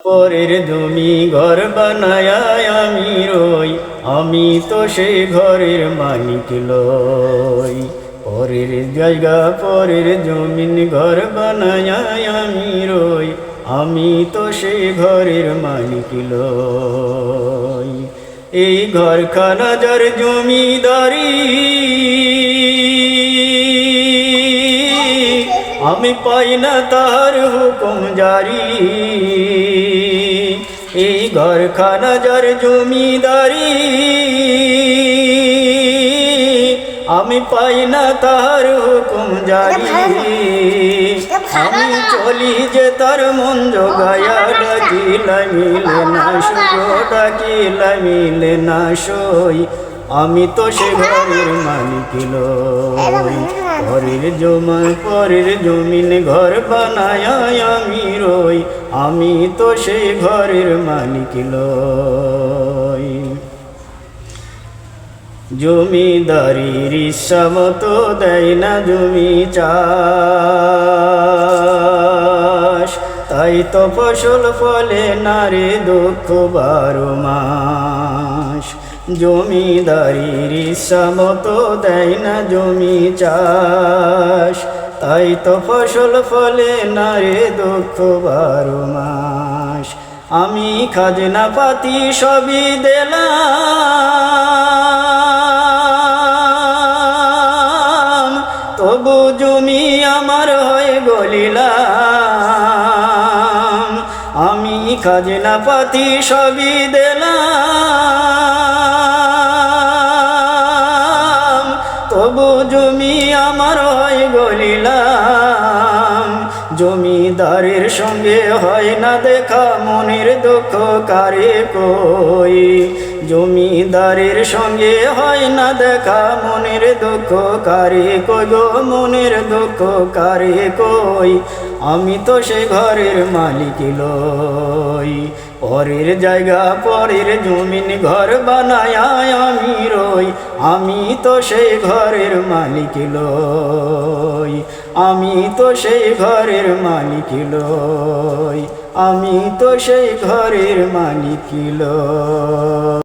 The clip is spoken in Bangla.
পরের জমি ঘর বানায় আমি রই, আমি তো সেই ঘরের মালিক লই। পরের জায়গা পরের জমিন ঘর বানায় আমি রই, আমি তো সেই ঘরের মালিক লই। এই ঘরখানা যার জমিদারি, আমি পাই না তার হুকুম জারি। এই ঘরখানা যার জমিদারি, আমি পাই না তার হুকুম জারি। আমি চলি যে তার মন জোগায়া, ডাকিলা মিলে না শুধু, ডাকিলা মিলে না সই। আমি তো সে ঘরের মালিক লই। পরের জমিন ঘর বানায় আমি রই, আমি তো সেই ঘরের মালিক লই। জমিদারির ইচ্ছা মতো দেয় না জমি চাষ, তাই তো ফসল ফলে না রে দুঃখ 12 মাস। জমিদারির ইচ্ছা মতো দেয় না জমি চাষ, তাই তো ফসল ফলে না রে দুঃখ 12 মাস। আমি খাজনা পাতি সবই দিলাম, তবু জমি আমার হয়ে গলিলাম। আমি খাজনা পাতি সবই দিলাম, তবু জমি আমার হয়ে গলিলাম। জমিদারের সঙ্গে হয় না দেখা, মনের দুঃখ কারে কই। জমিদারের সঙ্গে হয় না দেখা, মনের দুঃখ কারে কই গো, মনের দুঃখ কারে কই। আমি তো সে ঘরের মালিক লই। পরের জায়গা পরের জমিন ঘর বানায় আমি রই, আমি তো সেই ঘরের মালিক লই। আমি তো সেই ঘরের মালিক লই, আমি তো সেই ঘরের মালিক লই।